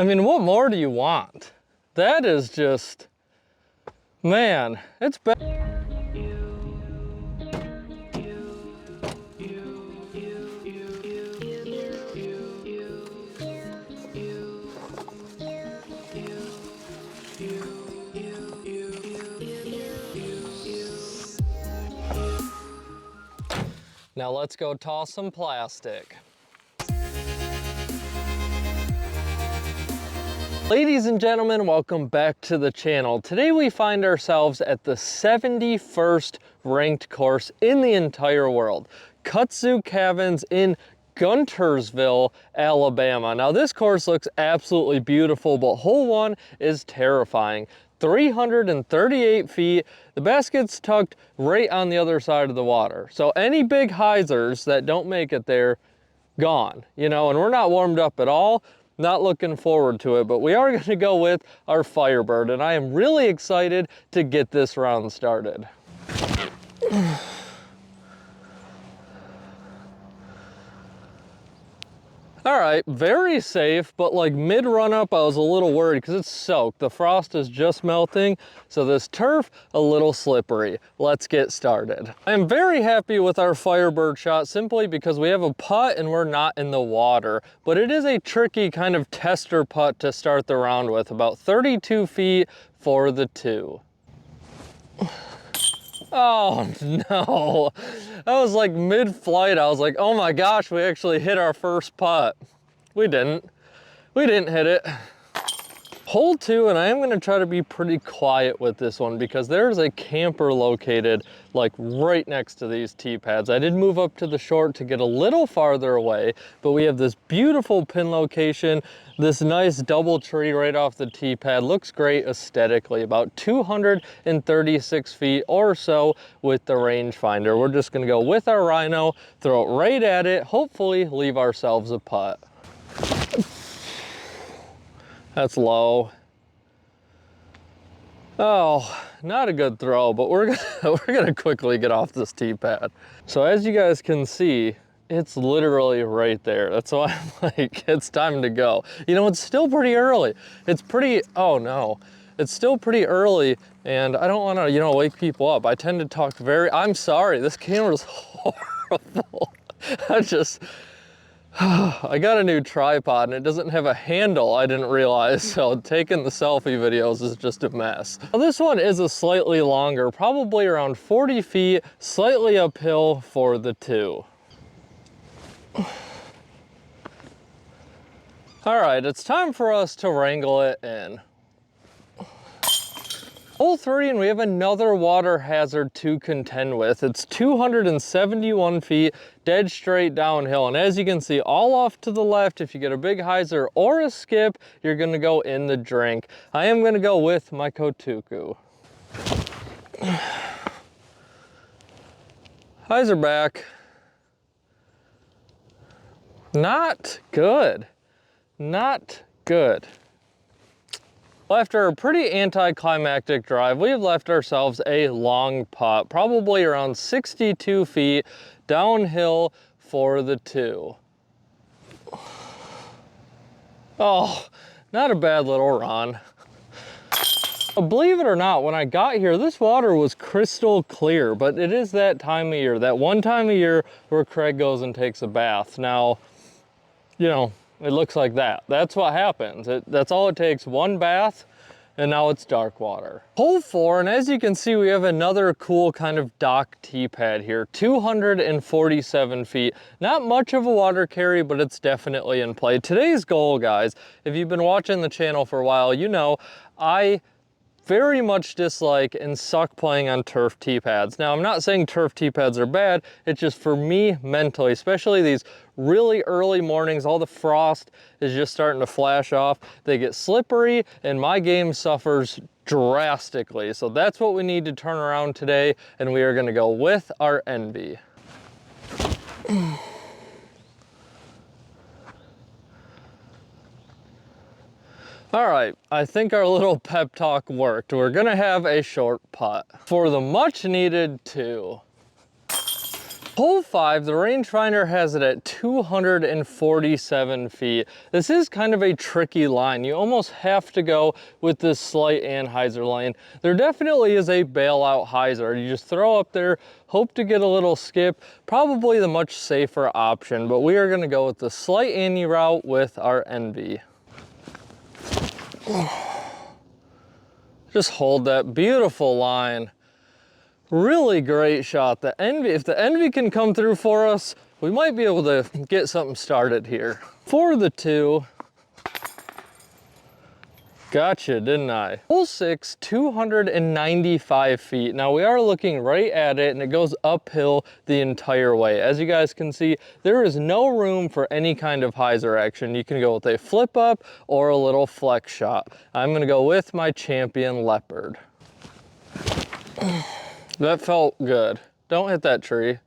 I mean, what more do you want? That is just, man, it's bad. Now let's go toss some plastic. Ladies and gentlemen, welcome back to the channel. Today we find ourselves at the 71st ranked course in the entire world, Kudzu Cove in Guntersville, Alabama. Now this course looks absolutely beautiful, but hole one is terrifying. 338 feet, the basket's tucked right on the other side of the water. So any big hyzers that don't make it there, gone, you know, and we're not warmed up at all. Not looking forward to it, but we are gonna go with our Firebird, and I am really excited to get this round started. All right, very safe, but like mid-run up, I was a little worried because it's soaked. The frost is just melting, so this turf, a little slippery. Let's get started. I'm very happy with our Firebird shot simply because we have a putt and we're not in the water, but it is a tricky kind of tester putt to start the round with, about 32 feet for the two. Oh no, that was like mid-flight. I was like, oh my gosh, we actually hit our first putt. We didn't hit it. Hole two, and I am gonna try to be pretty quiet with this one because there's a camper located like right next to these tee pads. I did move up to the short to get a little farther away, but we have this beautiful pin location, this nice double tree right off the tee pad. Looks great aesthetically, about 236 feet or so with the rangefinder. We're just gonna go with our Rhino, throw it right at it, hopefully leave ourselves a putt. That's low. Oh, not a good throw, but we're gonna quickly get off this tee pad. So as you guys can see, it's literally right there. That's why I'm like, it's time to go. You know, it's still pretty early. It's pretty, oh no. It's still pretty early and I don't wanna, you know, wake people up. I tend to talk I'm sorry, this camera's horrible. I got a new tripod and it doesn't have a handle, I didn't realize, so taking the selfie videos is just a mess. Now, this one is a slightly longer, probably around 40 feet, slightly uphill for the two. All right, it's time for us to wrangle it in. Hole three, and we have another water hazard to contend with. It's 271 feet, dead straight downhill. And as you can see, all off to the left, if you get a big hyzer or a skip, you're gonna go in the drink. I am gonna go with my Kudzu. Hyzer back. Not good, not good. After a pretty anticlimactic drive, we have left ourselves a long putt, probably around 62 feet downhill for the two. Oh, not a bad little run. Believe it or not, when I got here, this water was crystal clear, but it is that time of year, that one time of year where Craig goes and takes a bath. Now, you know, it looks like that. That's what happens. That's all it takes, one bath, and now it's dark water. Hole four, and as you can see, we have another cool kind of dock tee pad here, 247 feet. Not much of a water carry, but it's definitely in play. Today's goal, guys, if you've been watching the channel for a while, you know I very much dislike and suck playing on turf tee pads. Now, I'm not saying turf tee pads are bad, it's just for me mentally, especially these really early mornings, all the frost is just starting to flash off. They get slippery and my game suffers drastically. So that's what we need to turn around today, and we are gonna go with our Envy. All right, I think our little pep talk worked. We're gonna have a short putt for the much needed two. Hole 5, the rangefinder has it at 247 feet. This is kind of a tricky line. You almost have to go with this slight anhyzer line. There definitely is a bailout hyzer. You just throw up there, hope to get a little skip, probably the much safer option, but we are gonna go with the slight anny route with our Envy. Just hold that beautiful line. Really great shot. The Envy, if the Envy can come through for us, we might be able to get something started here. For the 2, gotcha, didn't I? Hole 6, 295 feet. Now we are looking right at it and it goes uphill the entire way. As you guys can see, there is no room for any kind of hyzer action. You can go with a flip up or a little flex shot. I'm gonna go with my Champion Leopard. That felt good. Don't hit that tree.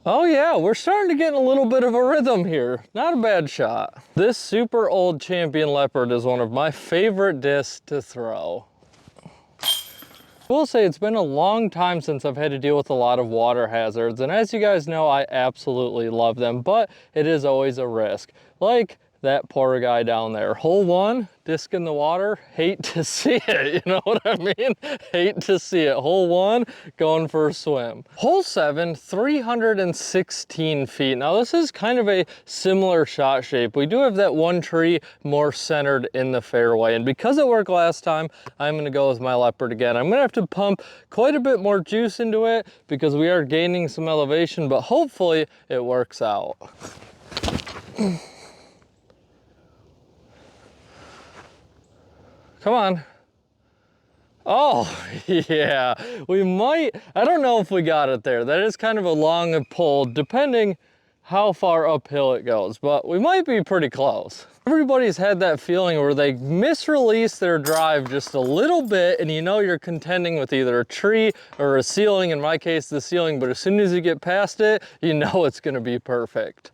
Oh yeah, we're starting to get a little bit of a rhythm here. Not a bad shot. This super old Champion Leopard is one of my favorite discs to throw. I will say it's been a long time since I've had to deal with a lot of water hazards, and as you guys know, I absolutely love them, but it is always a risk. Like that poor guy down there. Hole 1, disc in the water, hate to see it, you know what I mean? Hate to see it. Hole 1, going for a swim. Hole 7, 316 feet. Now this is kind of a similar shot shape. We do have that one tree more centered in the fairway, and because it worked last time, I'm gonna go with my Leopard again. I'm gonna have to pump quite a bit more juice into it because we are gaining some elevation, but hopefully it works out. Come on. Oh, yeah, we might, I don't know if we got it there. That is kind of a long pull, depending how far uphill it goes, but we might be pretty close. Everybody's had that feeling where they misrelease their drive just a little bit and you know you're contending with either a tree or a ceiling, in my case the ceiling, but as soon as you get past it, you know it's gonna be perfect.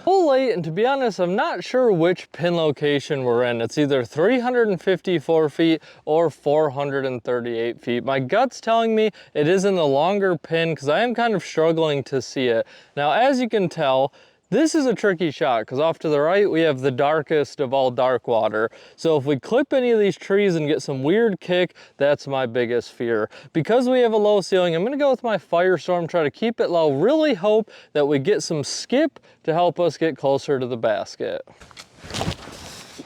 Hole 8, and to be honest, I'm not sure which pin location we're in. It's either 354 feet or 438 feet. My gut's telling me it is in the longer pin because I am kind of struggling to see it. Now, as you can tell, this is a tricky shot because off to the right, we have the darkest of all dark water. So if we clip any of these trees and get some weird kick, that's my biggest fear. Because we have a low ceiling, I'm gonna go with my Firestorm, try to keep it low, really hope that we get some skip to help us get closer to the basket.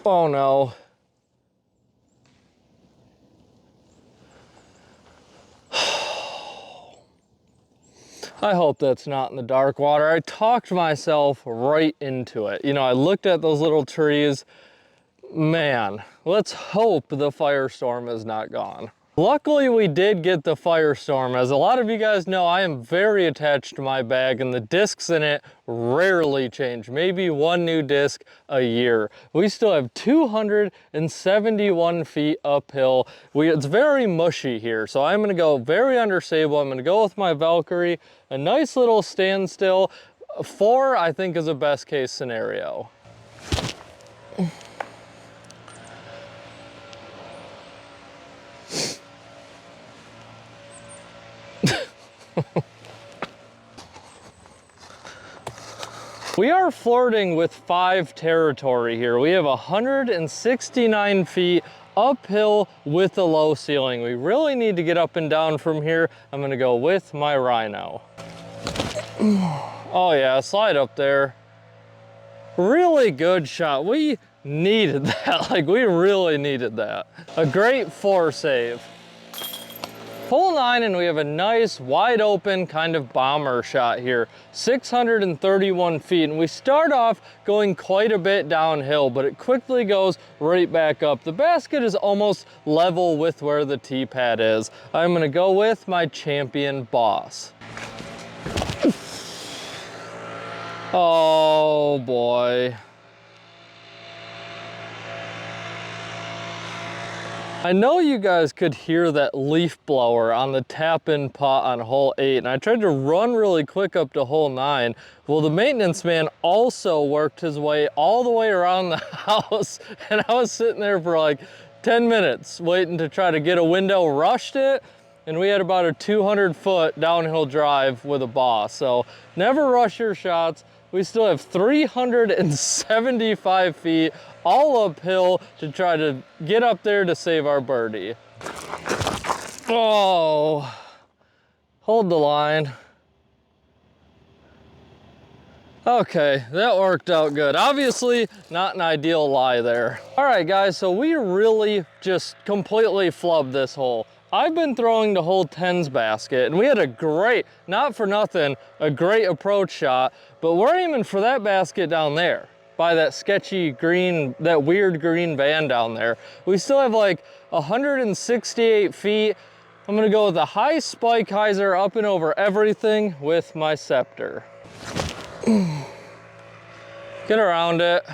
Oh no. I hope that's not in the dark water. I talked myself right into it. You know, I looked at those little trees. Man, let's hope the Firestorm is not gone. Luckily, we did get the Firestorm. As a lot of you guys know, I am very attached to my bag and the discs in it rarely change. Maybe one new disc a year. We still have 271 feet uphill. It's very mushy here, so I'm gonna go very understable. I'm gonna go with my Valkyrie, a nice little standstill. 4, I think, is a best case scenario. We are flirting with 5 territory here. We have 169 feet uphill with a low ceiling. We really need to get up and down from here. I'm gonna go with my Rhino. Oh yeah, slide up there. Really good shot. We needed that, like we really needed that. A great 4 save. Hole 9, and we have a nice wide open kind of bomber shot here. 631 feet, and we start off going quite a bit downhill, but it quickly goes right back up. The basket is almost level with where the tee pad is. I'm gonna go with my Champion Boss. Oh boy. I know you guys could hear that leaf blower on the tap-in putt on hole 8, and I tried to run really quick up to hole 9. Well, the maintenance man also worked his way all the way around the house, and I was sitting there for like 10 minutes waiting to try to get a window, rushed it, and we had about a 200-foot downhill drive with a boss. So never rush your shots. We still have 375 feet all uphill to try to get up there to save our birdie. Oh, hold the line. Okay, that worked out good. Obviously, not an ideal lie there. All right, guys, so we really just completely flubbed this hole. I've been throwing the hole 10s basket, and we had a great, not for nothing, a great approach shot, but we're aiming for that basket down there by that sketchy green, that weird green van down there. We still have like 168 feet. I'm gonna go with a high spike hyzer up and over everything with my scepter. Get around it.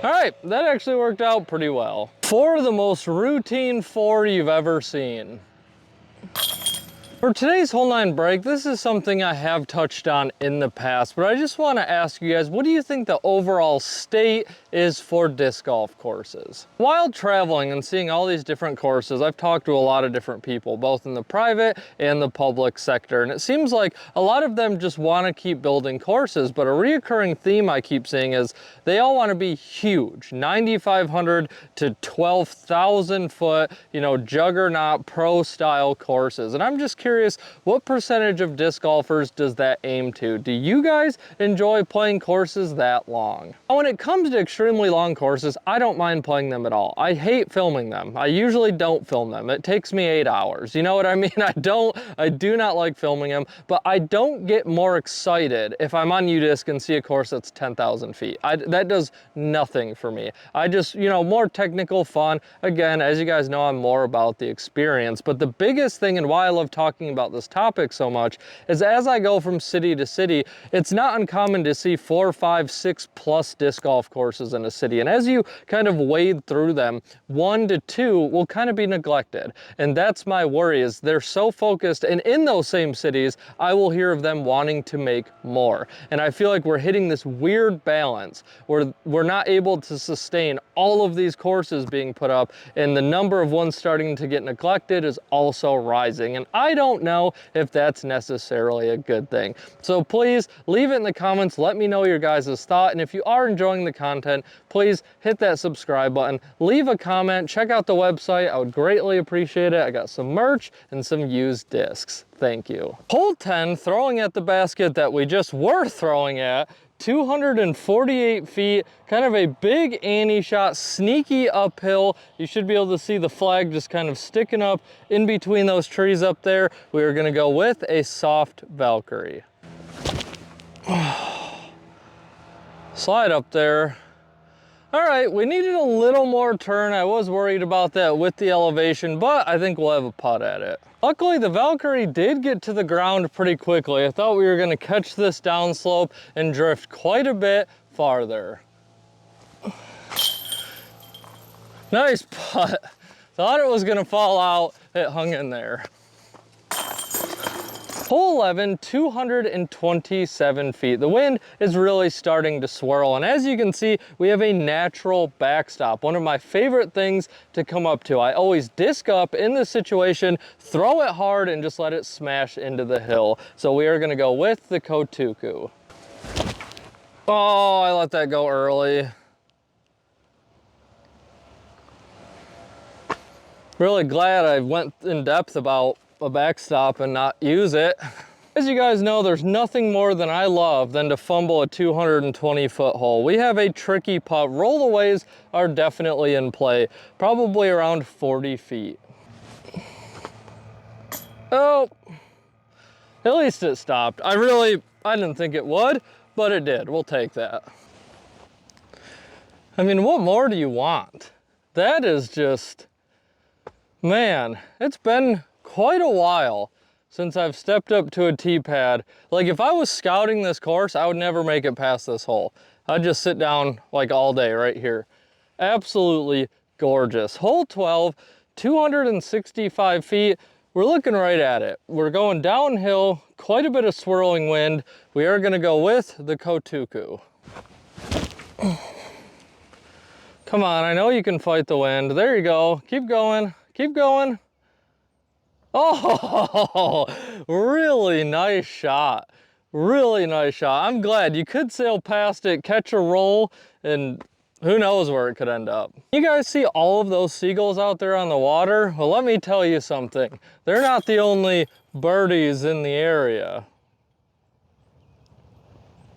All right, that actually worked out pretty well. For the most routine 4 you've ever seen. For today's hole 9 break, this is something I have touched on in the past, but I just want to ask you guys, what do you think the overall state is for disc golf courses? While traveling and seeing all these different courses, I've talked to a lot of different people, both in the private and the public sector, and it seems like a lot of them just want to keep building courses, but a reoccurring theme I keep seeing is they all want to be huge, 9,500 to 12,000 foot, you know, juggernaut pro style courses. And I'm just curious, what percentage of disc golfers does that aim to? Do you guys enjoy playing courses that long? When it comes to extremely long courses, I don't mind playing them at all. I hate filming them. I usually don't film them. It takes me 8 hours. You know what I mean? I do not like filming them, but I don't get more excited if I'm on Udisc and see a course that's 10,000 feet. That does nothing for me. I just, you know, more technical fun. Again, as you guys know, I'm more about the experience, but the biggest thing and why I love talking about this topic so much is as I go from city to city, it's not uncommon to see 4, 5, 6 plus disc golf courses in a city. And as you kind of wade through them, 1 to 2 will kind of be neglected. And that's my worry, is they're so focused, and in those same cities, I will hear of them wanting to make more. And I feel like we're hitting this weird balance where we're not able to sustain all of these courses being put up, and the number of ones starting to get neglected is also rising. And I don't know if that's necessarily a good thing. So please leave it in the comments. Let me know your guys' thought. And if you are enjoying the content, please hit that subscribe button, leave a comment, check out the website. I would greatly appreciate it. I got some merch and some used discs. Thank you. Hole 10, throwing at the basket that we just were throwing at, 248 feet, kind of a big Annie shot, sneaky uphill. You should be able to see the flag just kind of sticking up in between those trees up there. We are gonna go with a soft Valkyrie. Slide up there. All right, we needed a little more turn. I was worried about that with the elevation, but I think we'll have a putt at it. Luckily, the Valkyrie did get to the ground pretty quickly. I thought we were gonna catch this downslope and drift quite a bit farther. Nice putt. Thought it was gonna fall out. It hung in there. Hole 11, 227 feet. The wind is really starting to swirl, and as you can see, we have a natural backstop. One of my favorite things to come up to. I always disc up in this situation, throw it hard, and just let it smash into the hill. So we are gonna go with the Kudzu. Oh, I let that go early. Really glad I went in depth about a backstop and not use it. As you guys know, there's nothing more than I love than to fumble a 220-foot hole. We have a tricky putt. Rollaways are definitely in play, probably around 40 feet. Oh, at least it stopped. I didn't think it would, but it did. We'll take that. I mean, what more do you want? That is just, man, it's been quite a while since I've stepped up to a tee pad. Like, if I was scouting this course, I would never make it past this hole. I'd just sit down like all day right here. Absolutely gorgeous. Hole 12, 265 feet. We're looking right at it. We're going downhill, quite a bit of swirling wind. We are gonna go with the Kudzu. Come on, I know you can fight the wind. There you go. Keep going, keep going. Oh, really nice shot. Really nice shot. I'm glad. You could sail past it, catch a roll, and who knows where it could end up. You guys see all of those seagulls out there on the water? Well, let me tell you something. They're not the only birdies in the area.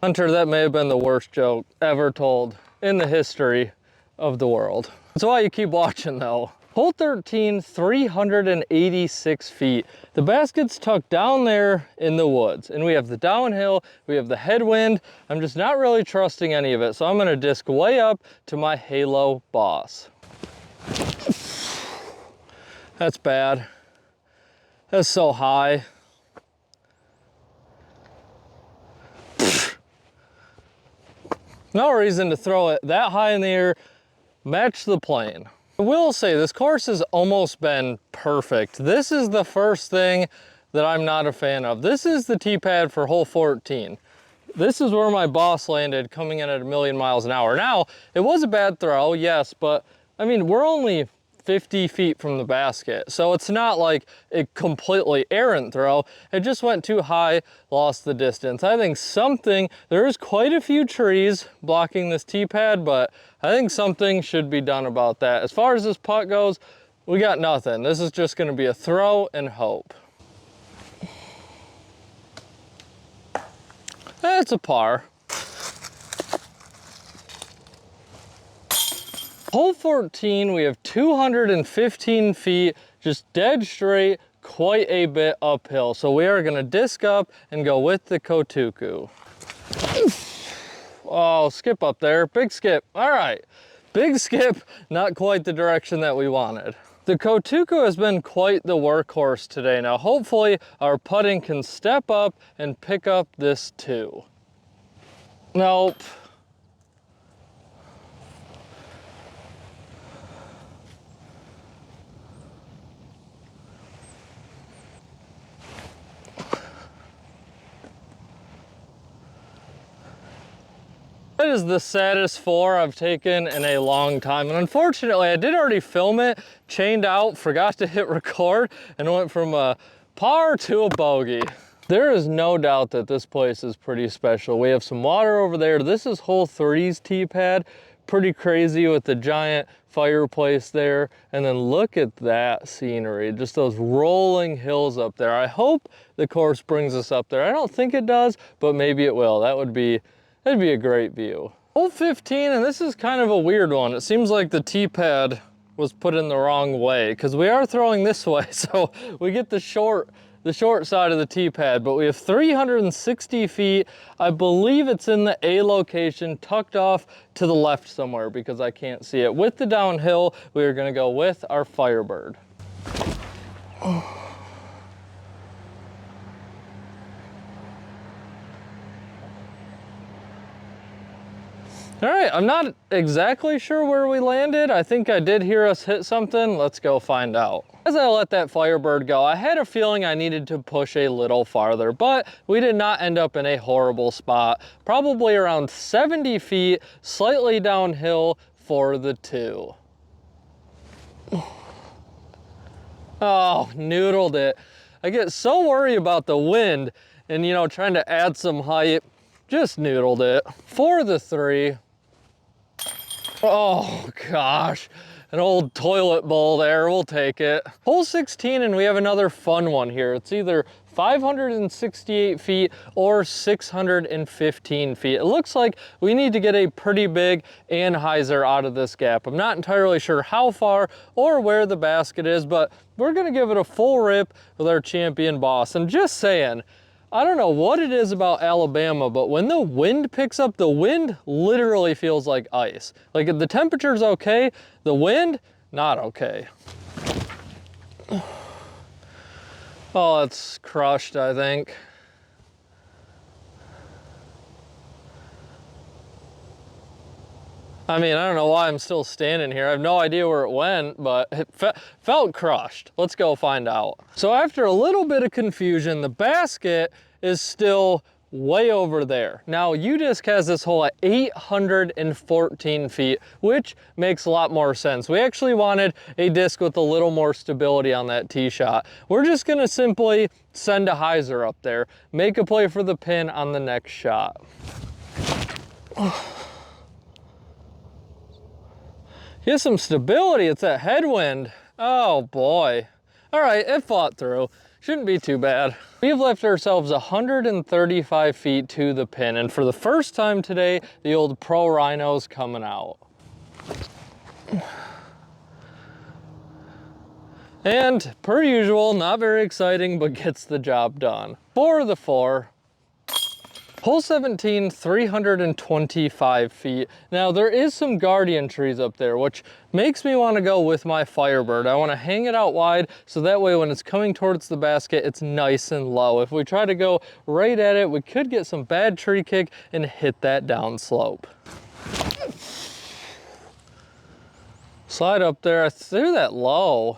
Hunter, that may have been the worst joke ever told in the history of the world. That's why you keep watching though. Hole 13, 386 feet. The basket's tucked down there in the woods, and we have the downhill, we have the headwind. I'm just not really trusting any of it, so I'm gonna disc way up to my Halo boss. That's bad. That's so high. No reason to throw it that high in the air. Match the plane. I will say this course has almost been perfect. This is the first thing that I'm not a fan of. This is the tee pad for hole 14. This is where my boss landed, coming in at 1,000,000 miles an hour. Now, it was a bad throw, yes, but I mean, we're only 50 feet from the basket. So it's not like a completely errant throw. It just went too high, lost the distance. I think there is quite a few trees blocking this tee pad, but I think something should be done about that. As far as this putt goes, we got nothing. This is just gonna be a throw and hope. It's a par. Hole 14, we have 215 feet, just dead straight, quite a bit uphill. So we are gonna disc up and go with the Kudzu. Oh, skip up there, big skip. All right, big skip, not quite the direction that we wanted. The Kudzu has been quite the workhorse today. Now, hopefully our putting can step up and pick up this 2. Nope. That is the saddest 4 I've taken in a long time. And unfortunately, I did already film it, chained out, forgot to hit record, and went from a par to a bogey. There is no doubt that this place is pretty special. We have some water over there. This is hole 3's tee pad. Pretty crazy with the giant fireplace there. And then look at that scenery, just those rolling hills up there. I hope the course brings us up there. I don't think it does, but maybe it will. That'd be a great view. Hole 15, and this is kind of a weird one. It seems like the tee pad was put in the wrong way because we are throwing this way, so we get the short side of the tee pad, but we have 360 feet. I believe it's in the A location, tucked off to the left somewhere because I can't see it. With the downhill, we are gonna go with our Firebird. All right, I'm not exactly sure where we landed. I think I did hear us hit something. Let's go find out. As I let that Firebird go, I had a feeling I needed to push a little farther, but we did not end up in a horrible spot. Probably around 70 feet, slightly downhill for the 2. Oh, noodled it. I get so worried about the wind and, you know, trying to add some height. Just noodled it. For the 3. Oh gosh, an old toilet bowl there, we'll take it. Hole 16, and we have another fun one here. It's either 568 feet or 615 feet. It looks like we need to get a pretty big anhyzer out of this gap. I'm not entirely sure how far or where the basket is, but we're gonna give it a full rip with our champion boss. And just saying, I don't know what it is about Alabama, but when the wind picks up, the wind literally feels like ice. Like if the temperature's okay, the wind, not okay. Oh, it's crushed, I think. I mean, I don't know why I'm still standing here. I have no idea where it went, but it felt crushed. Let's go find out. So after a little bit of confusion, the basket is still way over there. Now, Udisc has this hole at 814 feet, which makes a lot more sense. We actually wanted a disc with a little more stability on that tee shot. We're just gonna simply send a hyzer up there, make a play for the pin on the next shot. Get some stability, it's that headwind. Oh boy. All right, it fought through. Shouldn't be too bad. We've left ourselves 135 feet to the pin, and for the first time today, the old Pro Rhino's coming out. And per usual, not very exciting, but gets the job done. For the 4. Hole 17, 325 feet. Now there is some guardian trees up there, which makes me want to go with my Firebird. I want to hang it out wide so that way when it's coming towards the basket, it's nice and low. If we try to go right at it, we could get some bad tree kick and hit that down slope. Slide up there, I threw that low.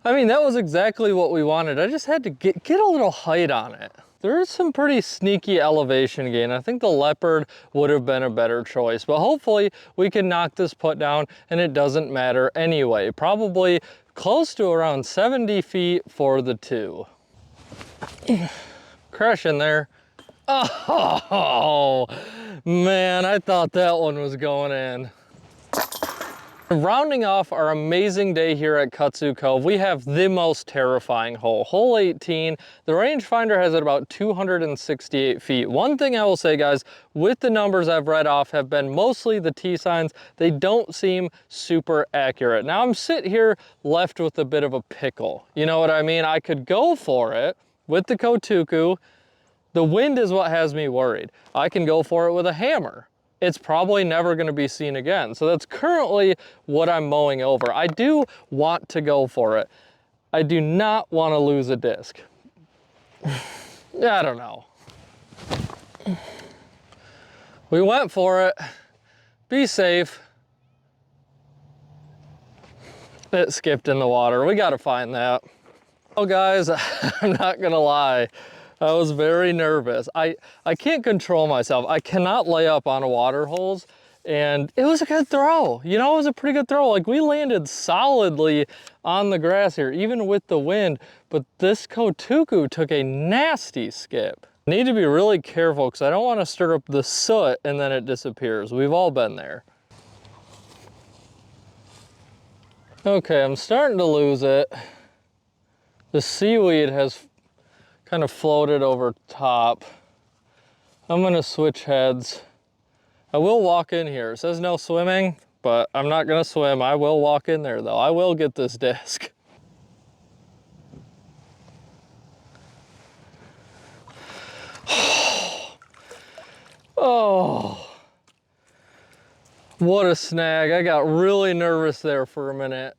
I mean, that was exactly what we wanted. I just had to get a little height on it. There is some pretty sneaky elevation gain. I think the Leopard would have been a better choice, but hopefully we can knock this putt down and it doesn't matter anyway. Probably close to around 70 feet for the 2. Crash in there. Oh, man, I thought that one was going in. Rounding off our amazing day here at Kudzu Cove, we have the most terrifying hole, hole 18. The rangefinder has it about 268 feet. One thing I will say, guys, with the numbers I've read off have been mostly the T signs. They don't seem super accurate. Now I'm sitting here left with a bit of a pickle. You know what I mean? I could go for it with the Kotuku. The wind is what has me worried. I can go for it with a hammer. It's probably never going to be seen again. So that's currently what I'm mowing over. I do want to go for it. I do not want to lose a disc. Yeah, I don't know. We went for it. Be safe. It skipped in the water. We got to find that. Oh, guys, I'm not going to lie. I was very nervous. I can't control myself. I cannot lay up on water holes, and it was a good throw. You know, it was a pretty good throw. Like, we landed solidly on the grass here, even with the wind, but this Kotuku took a nasty skip. Need to be really careful because I don't want to stir up the soot and then it disappears. We've all been there. Okay, I'm starting to lose it. The seaweed has kind of floated over top. I'm gonna switch heads. I will walk in here. It says no swimming, but I'm not gonna swim. I will walk in there though. I will get this disc. Oh, what a snag. I got really nervous there for a minute.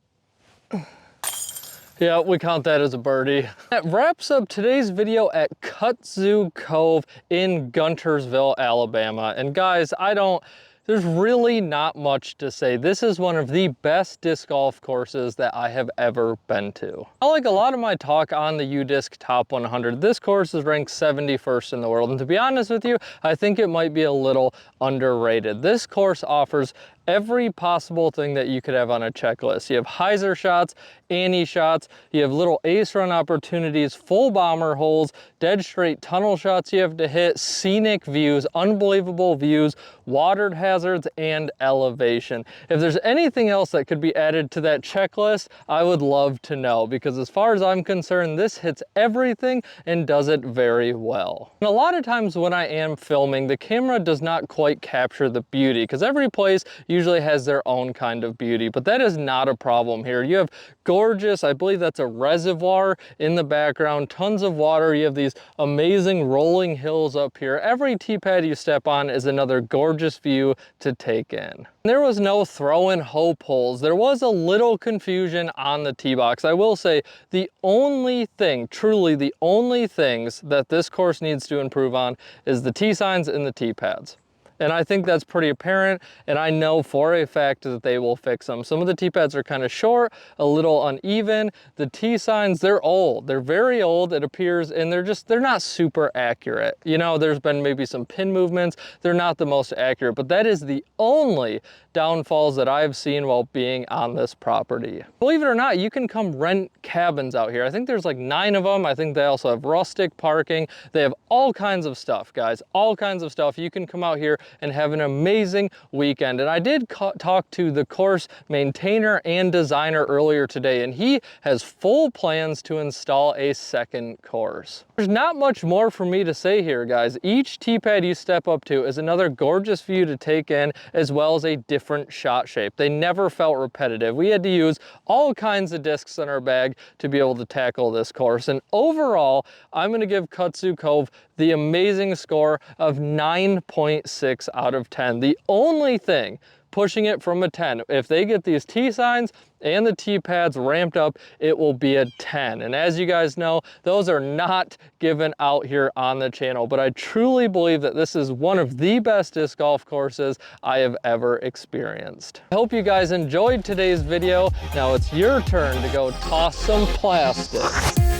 Yeah, we count that as a birdie. That wraps up today's video at Kudzu Cove in Guntersville, Alabama. And guys, there's really not much to say. This is one of the best disc golf courses that I have ever been to. Like a lot of my talk on the Udisc Top 100, this course is ranked 71st in the world. And to be honest with you, I think it might be a little underrated. This course offers every possible thing that you could have on a checklist. You have hyzer shots, ante shots, you have little ace run opportunities, full bomber holes, dead straight tunnel shots you have to hit, scenic views, unbelievable views, watered hazards, and elevation. If there's anything else that could be added to that checklist, I would love to know, because as far as I'm concerned, this hits everything and does it very well. And a lot of times when I am filming, the camera does not quite capture the beauty, because every place usually has their own kind of beauty, but that is not a problem here. You have gorgeous, I believe that's a reservoir in the background, tons of water. You have these amazing rolling hills up here. Every tee pad you step on is another gorgeous view to take in. There was no throw-in hope holes. There was a little confusion on the tee box. I will say the only thing, truly the only things that this course needs to improve on is the tee signs and the tee pads. And I think that's pretty apparent, and I know for a fact that they will fix them. Some of the tee pads are kind of short, a little uneven. The tee signs, they're old. They're very old, it appears, and they're not super accurate. You know, there's been maybe some pin movements. They're not the most accurate, but that is the only downfalls that I've seen while being on this property. Believe it or not, you can come rent cabins out here. I think there's like 9 of them. I think they also have rustic parking. They have all kinds of stuff, guys, all kinds of stuff. You can come out here and have an amazing weekend. And I did talk to the course maintainer and designer earlier today, and he has full plans to install a second course. There's not much more for me to say here, guys. Each tee pad you step up to is another gorgeous view to take in, as well as a different shot shape. They never felt repetitive. We had to use all kinds of discs in our bag to be able to tackle this course. And overall, I'm going to give Kudzu Cove the amazing score of 9.6 out of 10. The only thing pushing it from a 10, if they get these tee signs and the tee pads ramped up, it will be a 10. And as you guys know, those are not given out here on the channel, but I truly believe that this is one of the best disc golf courses I have ever experienced. I hope you guys enjoyed today's video. Now it's your turn to go toss some plastic.